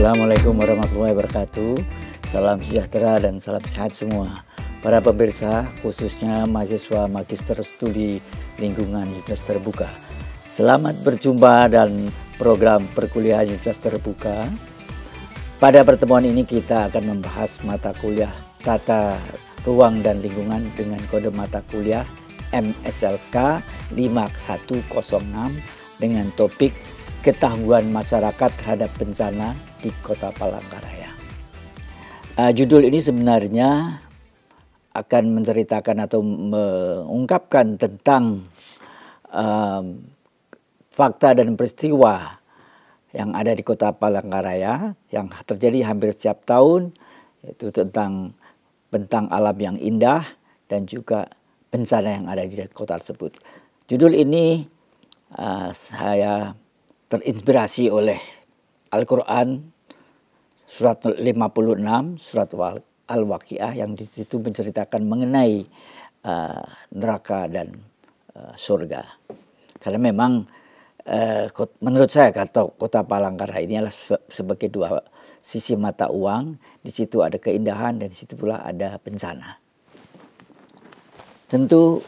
Assalamualaikum warahmatullahi wabarakatuh. Salam sejahtera dan salam sehat semua. Para pemirsa, khususnya mahasiswa Magister Studi Lingkungan Universitas Terbuka. Selamat berjumpa dan program perkuliahan Universitas Terbuka. Pada pertemuan ini kita akan membahas mata kuliah Tata Ruang dan Lingkungan dengan kode mata kuliah MSLK 5106 dengan topik ketahuan masyarakat terhadap bencana di Kota Palangkaraya. Judul ini sebenarnya akan menceritakan atau mengungkapkan tentang fakta dan peristiwa yang ada di Kota Palangkaraya yang terjadi hampir setiap tahun, yaitu tentang bentang alam yang indah dan juga bencana yang ada di kota tersebut. Judul ini saya terinspirasi oleh Al-Quran surat 56, surat Al-Waqiah yang di situ menceritakan mengenai neraka dan surga. Karena memang menurut saya kota Palangkaraya ini adalah sebagai dua sisi mata uang. Di situ ada keindahan dan di situ pula ada bencana. Tentu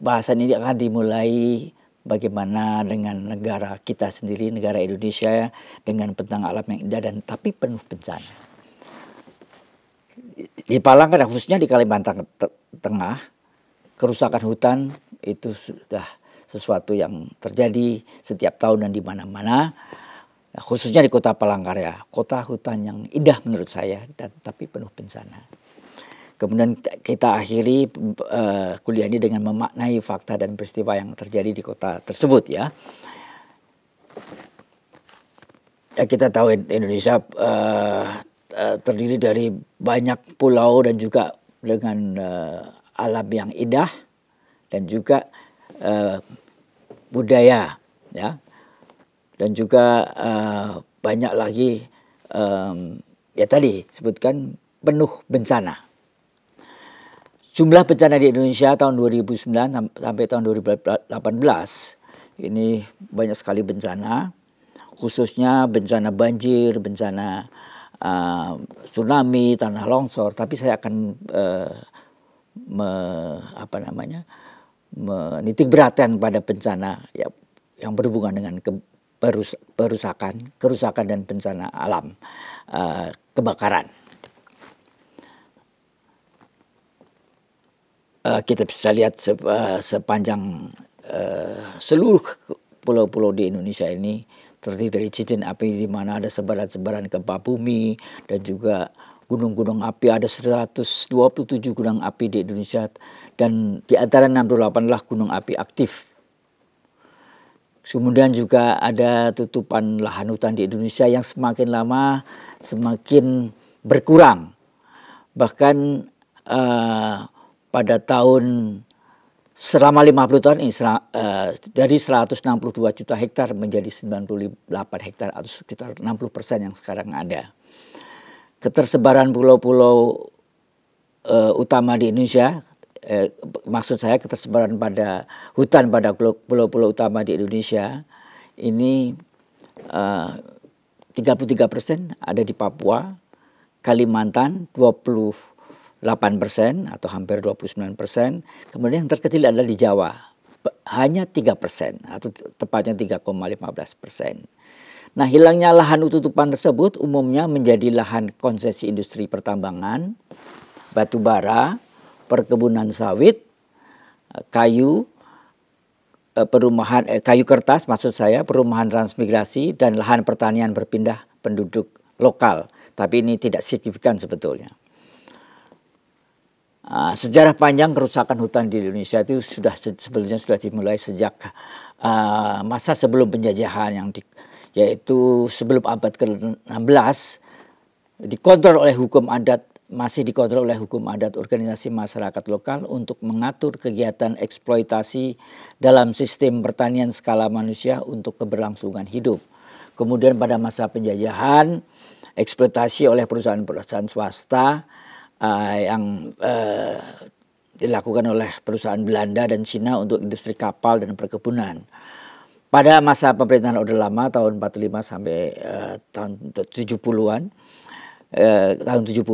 bahasan ini akan dimulai bagaimana dengan negara kita sendiri, negara Indonesia dengan bentang alam yang indah dan tapi penuh bencana. Di Palangkaraya khususnya di Kalimantan Tengah, kerusakan hutan itu sudah sesuatu yang terjadi setiap tahun dan di mana-mana. Khususnya di Kota Palangkaraya, kota hutan yang indah menurut saya dan tapi penuh bencana. Kemudian kita akhiri kuliah ini dengan memaknai fakta dan peristiwa yang terjadi di kota tersebut ya. Kita tahu Indonesia terdiri dari banyak pulau dan juga dengan alam yang indah dan juga budaya ya. Dan juga banyak lagi ya tadi sebutkan penuh bencana. Jumlah bencana di Indonesia tahun 2009 sampai tahun 2018 ini banyak sekali bencana, khususnya bencana banjir, bencana tsunami, tanah longsor. Tapi saya akan menitik beratkan pada bencana yang berhubungan dengan kerusakan dan bencana alam, kebakaran. Kita bisa lihat sepanjang seluruh pulau-pulau di Indonesia ini terdiri dari cincin api di mana ada sebaran-sebaran gempa bumi dan juga gunung-gunung api. Ada 127 gunung api di Indonesia dan di antara 68 lah gunung api aktif. Kemudian juga ada tutupan lahan hutan di Indonesia yang semakin lama semakin berkurang. Bahkan pada tahun selama 50 tahun ini dari 162 juta hektar menjadi 98 hektar atau sekitar 60% yang sekarang ada. Ketersebaran pulau-pulau utama di Indonesia, maksud saya ketersebaran pada hutan pada pulau-pulau utama di Indonesia ini 33% ada di Papua, Kalimantan 28% atau hampir 29%. Kemudian yang terkecil adalah di Jawa, hanya 3% atau tepatnya 3,15%. Nah, hilangnya lahan tutupan tersebut umumnya menjadi lahan konsesi industri pertambangan, batu bara, perkebunan sawit, kayu, kayu kertas maksud saya, perumahan transmigrasi dan lahan pertanian berpindah penduduk lokal. Tapi ini tidak signifikan sebetulnya. Sejarah panjang kerusakan hutan di Indonesia itu sebetulnya sudah dimulai sejak masa sebelum penjajahan yaitu sebelum abad ke-16 masih dikontrol oleh hukum adat organisasi masyarakat lokal untuk mengatur kegiatan eksploitasi dalam sistem pertanian skala manusia untuk keberlangsungan hidup. Kemudian pada masa penjajahan eksploitasi oleh perusahaan-perusahaan swasta yang dilakukan oleh perusahaan Belanda dan Cina untuk industri kapal dan perkebunan. pada masa pemerintahan Orde Lama tahun 45 sampai tahun 70-an, tahun 70,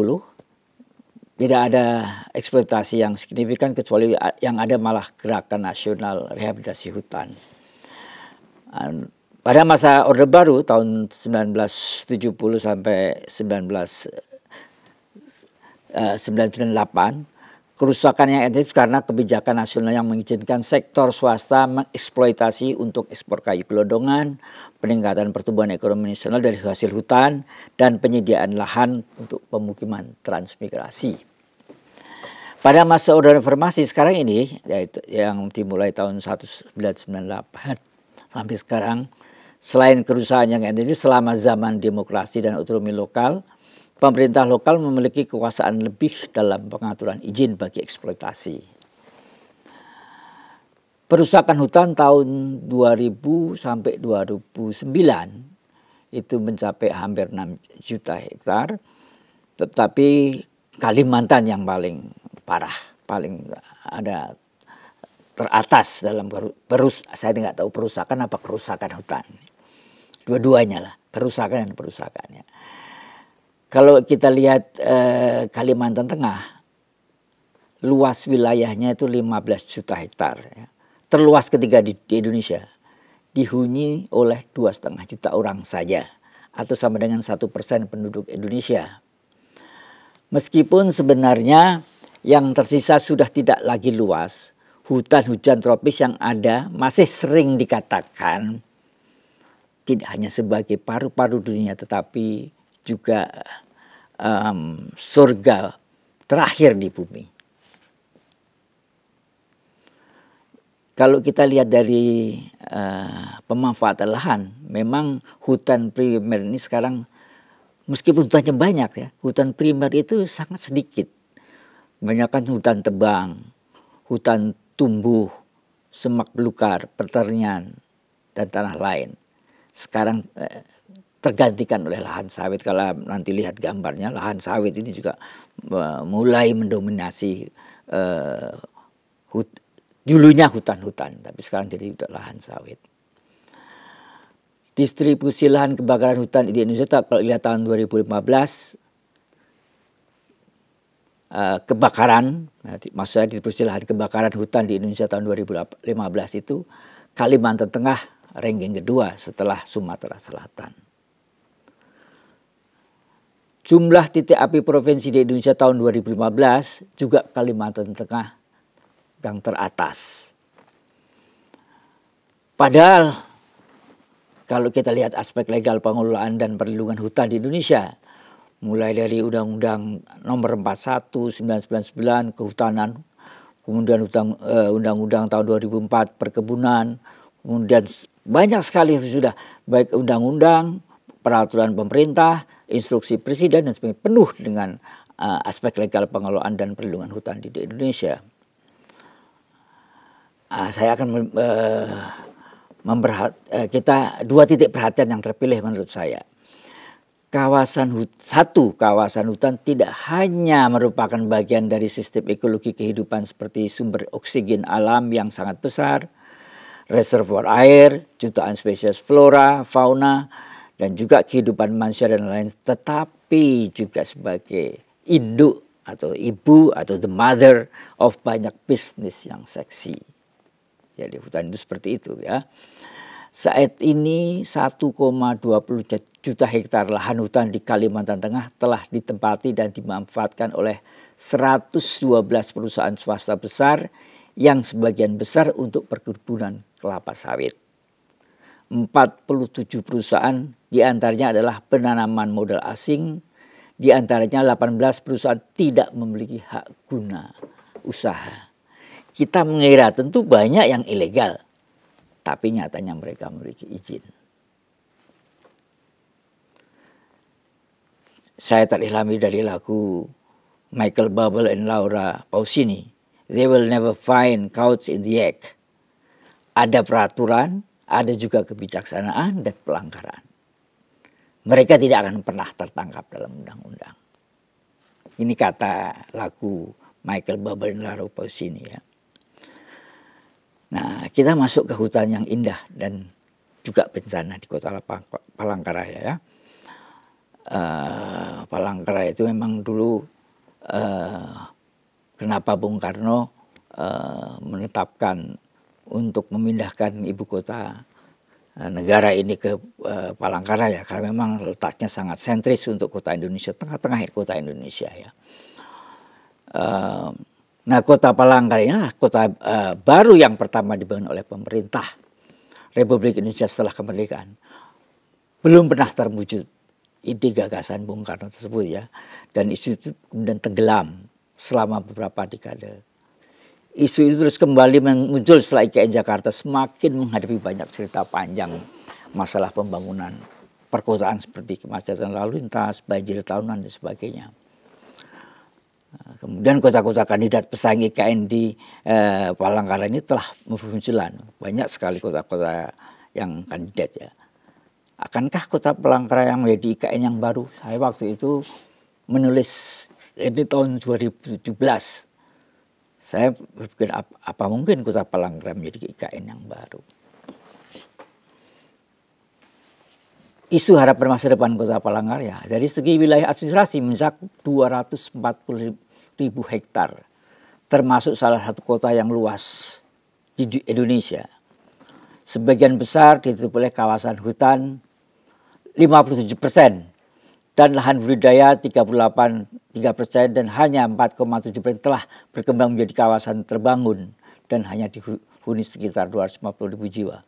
tidak ada eksploitasi yang signifikan kecuali yang ada malah gerakan nasional rehabilitasi hutan. Pada masa Orde Baru tahun 1970 sampai 1998, kerusakan yang intensif karena kebijakan nasional yang mengizinkan sektor swasta mengeksploitasi untuk ekspor kayu gelondongan, peningkatan pertumbuhan ekonomi nasional dari hasil hutan, dan penyediaan lahan untuk pemukiman transmigrasi. Pada masa Orde Reformasi sekarang ini, yaitu yang dimulai tahun 1998 sampai sekarang, selain kerusakan yang intensif selama zaman demokrasi dan otonomi lokal, pemerintah lokal memiliki kekuasaan lebih dalam pengaturan izin bagi eksploitasi. Perusakan hutan tahun 2000 sampai 2009 itu mencapai hampir 6 juta hektar, tetapi Kalimantan yang paling parah, paling ada teratas dalam saya tidak tahu perusakan apa kerusakan hutan. Dua-duanya lah, kerusakan dan perusakannya. Kalau kita lihat Kalimantan Tengah, luas wilayahnya itu 15 juta hektar. Ya. Terluas ketiga di Indonesia. Dihuni oleh 2,5 juta orang saja. Atau sama dengan 1% penduduk Indonesia. Meskipun sebenarnya yang tersisa sudah tidak lagi luas, hutan hujan tropis yang ada masih sering dikatakan tidak hanya sebagai paru-paru dunia tetapi juga surga terakhir di bumi. Kalau kita lihat dari pemanfaatan lahan, memang hutan primer ini sekarang meskipun hutannya banyak ya, hutan primer itu sangat sedikit. Kebanyakan hutan tebang, hutan tumbuh, semak belukar, pertanian, dan tanah lain. Sekarang tergantikan oleh lahan sawit. Kalau nanti lihat gambarnya, lahan sawit ini juga mulai mendominasi dulunya hutan-hutan, tapi sekarang jadi lahan sawit. Distribusi lahan kebakaran hutan di Indonesia kalau lihat tahun 2015, kebakaran, maksudnya distribusi lahan kebakaran hutan di Indonesia tahun 2015 itu Kalimantan Tengah ranking kedua setelah Sumatera Selatan. Jumlah titik api provinsi di Indonesia tahun 2015 juga Kalimantan Tengah yang teratas. Padahal kalau kita lihat aspek legal pengelolaan dan perlindungan hutan di Indonesia, mulai dari Undang-Undang Nomor 41 1999 Kehutanan, kemudian Undang-Undang tahun 2004 Perkebunan, kemudian banyak sekali sudah baik undang-undang, peraturan pemerintah, instruksi presiden dan sebagainya penuh dengan aspek legal pengelolaan dan perlindungan hutan di Indonesia. Saya akan kita dua titik perhatian yang terpilih menurut saya. Kawasan hutan tidak hanya merupakan bagian dari sistem ekologi kehidupan seperti sumber oksigen alam yang sangat besar, reservoir air, jutaan spesies flora, fauna, dan juga kehidupan manusia dan lain, tetapi juga sebagai induk atau ibu atau the mother of banyak bisnis yang seksi. Jadi hutan itu seperti itu ya. Saat ini 1,20 juta hektar lahan hutan di Kalimantan Tengah telah ditempati dan dimanfaatkan oleh 112 perusahaan swasta besar yang sebagian besar untuk perkebunan kelapa sawit. 47 perusahaan diantaranya adalah penanaman modal asing, diantaranya 18 perusahaan tidak memiliki hak guna usaha. Kita mengira tentu banyak yang ilegal, tapi nyatanya mereka memiliki izin. Saya terilhami dari lagu Michael Bublé and Laura Pausini, They Will Never Find Cows in the Egg. Ada peraturan, ada juga kebijaksanaan dan pelanggaran. Mereka tidak akan pernah tertangkap dalam undang-undang. Ini kata lagu Michael Bublé and Laura Pausini ya. Nah, kita masuk ke hutan yang indah dan juga bencana di kota Palangkaraya ya. Palangkaraya itu memang dulu kenapa Bung Karno menetapkan untuk memindahkan ibu kota negara ini ke Palangkaraya, karena memang letaknya sangat sentris untuk kota Indonesia, tengah-tengah kota Indonesia ya. Nah, kota Palangkaraya kota baru yang pertama dibangun oleh pemerintah Republik Indonesia setelah kemerdekaan. Belum pernah terwujud ide gagasan Bung Karno tersebut ya, dan isu itu kemudian tenggelam selama beberapa dekade. Isu itu terus kembali muncul setelah IKN Jakarta semakin menghadapi banyak cerita panjang masalah pembangunan perkotaan seperti kemacetan lalu lintas, banjir tahunan dan sebagainya. Kemudian kota-kota kandidat pesaing IKN di Palangkaraya ini telah bermunculan. Banyak sekali kota-kota yang kandidat ya. Akankah kota Palangkaraya yang menjadi IKN yang baru? Saya waktu itu menulis ini tahun 2017. Saya berpikir apa mungkin kota Palangkaraya menjadi IKN yang baru. Isu harapan masa depan kota Palangkaraya dari segi wilayah administrasi mencakup 240.000 hektar, termasuk salah satu kota yang luas di Indonesia. Sebagian besar ditutup oleh kawasan hutan 57%. Dan lahan budidaya 38% dan hanya 4,7% telah berkembang menjadi kawasan terbangun dan hanya dihuni sekitar 250.000 jiwa.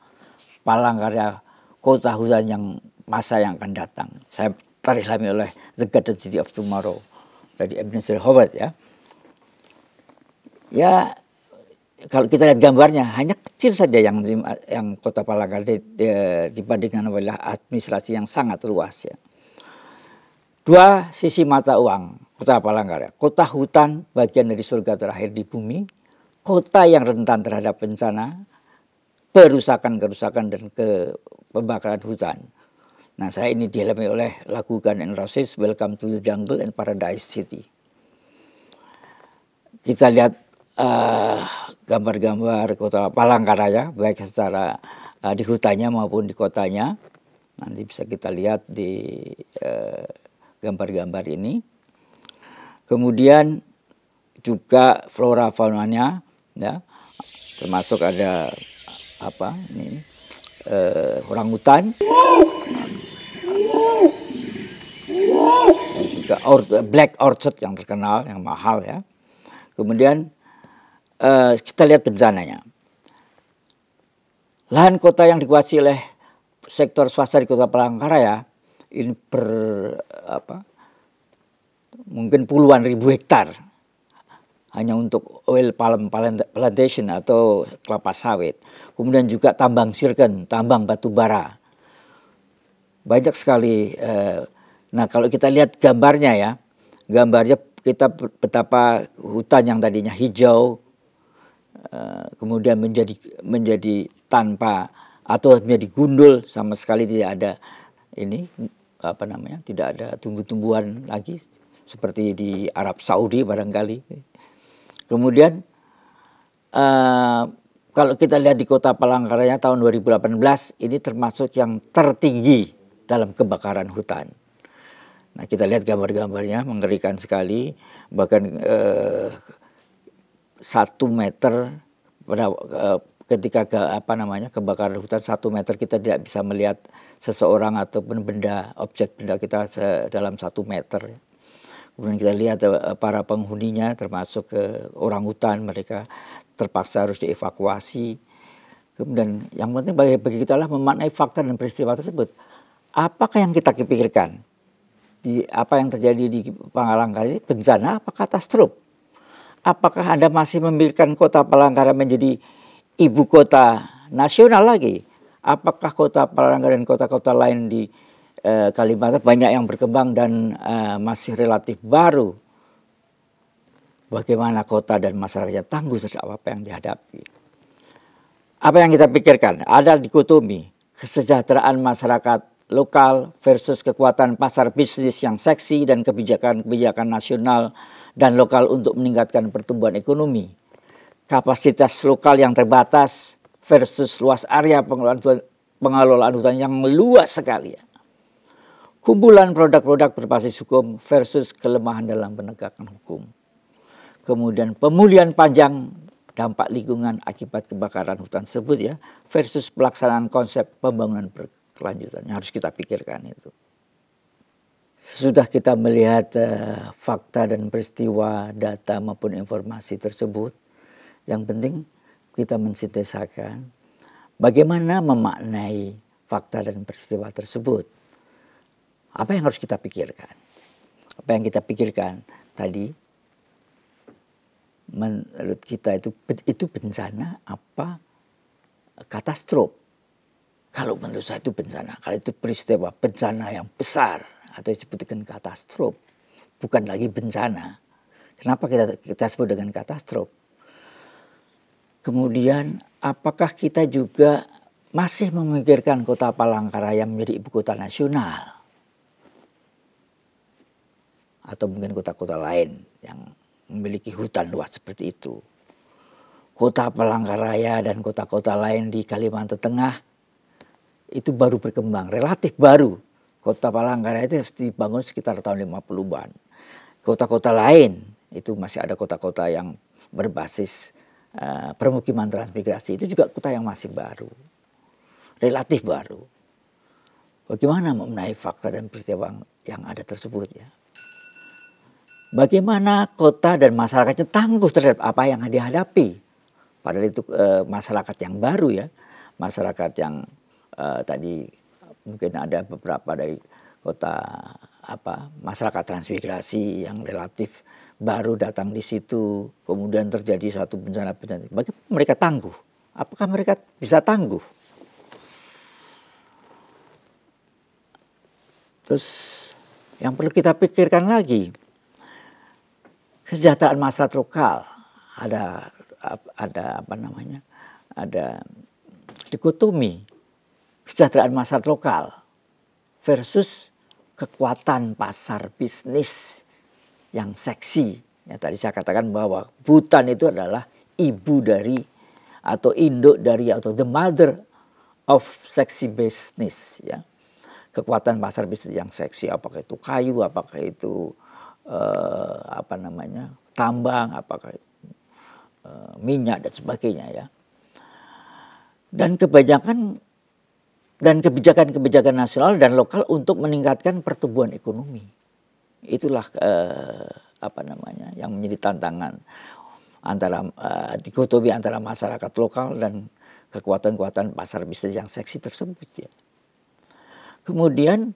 Palangkaraya kota hutan yang masa yang akan datang. Saya terilhami oleh The Garden City of Tomorrow dari Ebenezer Howard ya. Ya, kalau kita lihat gambarnya hanya kecil saja yang kota Palangkaraya dibandingkan wilayah administrasi yang sangat luas ya. Dua sisi mata uang kota Palangkaraya. Kota hutan bagian dari surga terakhir di bumi. Kota yang rentan terhadap bencana, kerusakan dan pembakaran hutan. Nah, saya ini dialami oleh lagu Guns N' Roses, Welcome to the Jungle and Paradise City. Kita lihat gambar-gambar kota Palangkaraya, baik secara di hutannya maupun di kotanya. Nanti bisa kita lihat di gambar-gambar ini. Kemudian juga flora faunanya ya, termasuk ada orangutan dan juga black orchid yang terkenal, yang mahal ya. Kemudian kita lihat bencananya. Lahan kota yang dikuasai oleh sektor swasta di kota Palangkaraya ini mungkin puluhan ribu hektar hanya untuk oil palm plantation atau kelapa sawit. Kemudian juga tambang sirken, tambang batu bara. Banyak sekali. Nah, kalau kita lihat gambarnya kita betapa hutan yang tadinya hijau kemudian menjadi tanpa atau menjadi gundul, sama sekali tidak ada tidak ada tumbuh-tumbuhan lagi seperti di Arab Saudi barangkali. Kemudian kalau kita lihat di kota Palangkaraya tahun 2018 ini termasuk yang tertinggi dalam kebakaran hutan. Nah, kita lihat gambar-gambarnya mengerikan sekali, bahkan 1 meter pada ketika kebakaran hutan 1 meter kita tidak bisa melihat seseorang ataupun objek benda kita dalam 1 meter. Kemudian kita lihat para penghuninya termasuk orangutan, mereka terpaksa harus dievakuasi. Kemudian yang penting bagi kita lah memaknai fakta dan peristiwa tersebut. Apakah yang kita pikirkan? Apa yang terjadi di Palangkaraya bencana apa katastrofe? Apakah Anda masih memikirkan kota Palangkaraya menjadi ibu kota nasional lagi? Apakah kota Palangkaraya dan kota-kota lain di Kalimantan banyak yang berkembang dan masih relatif baru? Bagaimana kota dan masyarakat tangguh terhadap apa yang dihadapi? Apa yang kita pikirkan? Ada dikotomi kesejahteraan masyarakat lokal versus kekuatan pasar bisnis yang seksi dan kebijakan-kebijakan nasional dan lokal untuk meningkatkan pertumbuhan ekonomi. Kapasitas lokal yang terbatas versus luas area pengelolaan pengelolaan hutan yang luas sekali ya. Kumpulan produk-produk berbasis hukum versus kelemahan dalam penegakan hukum. Kemudian pemulihan panjang dampak lingkungan akibat kebakaran hutan tersebut ya, versus pelaksanaan konsep pembangunan berkelanjutan yang harus kita pikirkan itu. Sesudah kita melihat fakta dan peristiwa, data maupun informasi tersebut, yang penting kita mensintesakan bagaimana memaknai fakta dan peristiwa tersebut. Apa yang harus kita pikirkan? Apa yang kita pikirkan tadi, menurut kita itu bencana apa katastrof? Kalau menurut saya itu bencana, kalau itu peristiwa bencana yang besar atau disebut dengan katastrof, bukan lagi bencana. Kenapa kita sebut dengan katastrof? Kemudian apakah kita juga masih memikirkan kota Palangkaraya menjadi ibu kota nasional? Atau mungkin kota-kota lain yang memiliki hutan luas seperti itu. Kota Palangkaraya dan kota-kota lain di Kalimantan Tengah itu baru berkembang, relatif baru. Kota Palangkaraya itu dibangun sekitar tahun 50-an. Kota-kota lain itu masih ada kota-kota yang berbasis permukiman transmigrasi, itu juga kota yang masih baru, relatif baru. Bagaimana memenai fakta dan peristiwa yang ada tersebut ya? Bagaimana kota dan masyarakatnya tangguh terhadap apa yang dihadapi? Padahal itu masyarakat yang baru ya, masyarakat yang tadi mungkin ada beberapa dari kota masyarakat transmigrasi yang relatif baru datang di situ, kemudian terjadi suatu bencana. Bagaimana mereka tangguh? Apakah mereka bisa tangguh? Terus yang perlu kita pikirkan lagi, kesejahteraan masyarakat lokal, ada dikotomi kesejahteraan masyarakat lokal versus kekuatan pasar bisnis yang seksi. Ya, tadi saya katakan bahwa hutan itu adalah ibu dari atau induk dari atau the mother of sexy business ya. Kekuatan pasar bisnis yang seksi, apakah itu kayu, apakah itu tambang, apakah itu minyak dan sebagainya ya. Dan kebijakan nasional dan lokal untuk meningkatkan pertumbuhan ekonomi. Itulah yang menjadi tantangan antara dikotomi antara masyarakat lokal dan kekuatan-kekuatan pasar bisnis yang seksi tersebut ya. Kemudian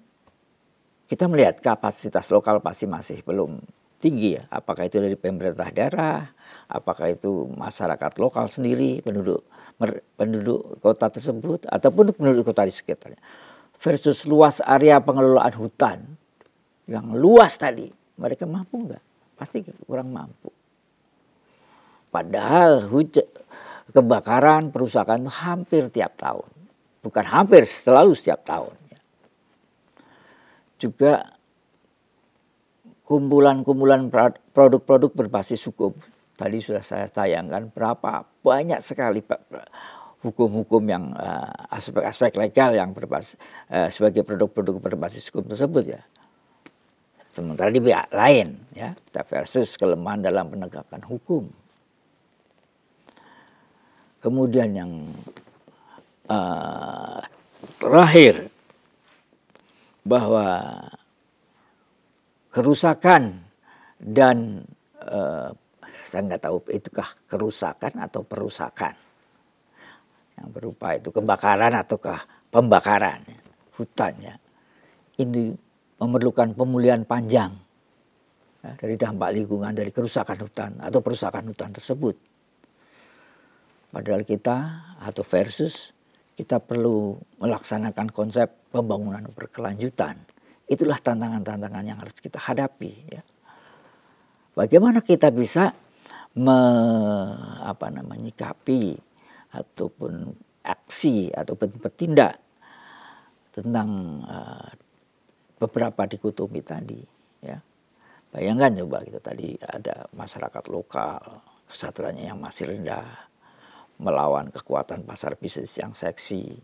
kita melihat kapasitas lokal pasti masih belum tinggi ya. Apakah itu dari pemerintah daerah, apakah itu masyarakat lokal sendiri, penduduk kota tersebut, ataupun penduduk kota di sekitarnya. Versus luas area pengelolaan hutan yang luas tadi, mereka mampu nggak? Pasti kurang mampu. Padahal kebakaran, perusakan itu hampir tiap tahun. Bukan hampir, selalu setiap tahun. Juga kumpulan-kumpulan produk-produk berbasis hukum. Tadi sudah saya tayangkan berapa banyak sekali hukum-hukum yang aspek-aspek legal yang berbasis sebagai produk-produk berbasis hukum tersebut ya. Sementara di pihak lain ya, kita versus kelemahan dalam penegakan hukum. Kemudian yang terakhir, bahwa kerusakan dan saya nggak tahu itukah kerusakan atau perusakan yang berupa itu kebakaran ataukah pembakaran hutannya, ini memerlukan pemulihan panjang ya, dari dampak lingkungan dari kerusakan hutan atau perusakan hutan tersebut. Padahal kita atau versus kita perlu melaksanakan konsep pembangunan berkelanjutan. Itulah tantangan-tantangan yang harus kita hadapi. Ya. Bagaimana kita bisa menyikapi ataupun aksi ataupun bertindak tentang beberapa dikotomi tadi. Ya. Bayangkan coba kita tadi ada masyarakat lokal, kesejahteraannya yang masih rendah, melawan kekuatan pasar bisnis yang seksi,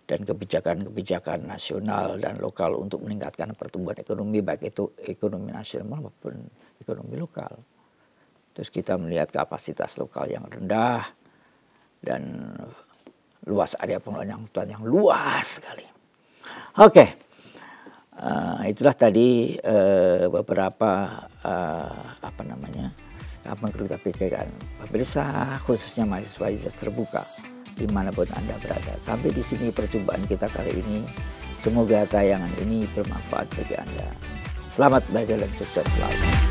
dan kebijakan-kebijakan nasional dan lokal untuk meningkatkan pertumbuhan ekonomi, baik itu ekonomi nasional maupun ekonomi lokal. Terus kita melihat kapasitas lokal yang rendah dan luas area pengelolaan hutan yang luas sekali. Oke, itulah tadi beberapa apa yang perlu kita pikirkan. Pemirsa, khususnya mahasiswa yang terbuka dimanapun Anda berada. Sampai di sini perjumpaan kita kali ini. Semoga tayangan ini bermanfaat bagi Anda. Selamat belajar dan sukses selalu.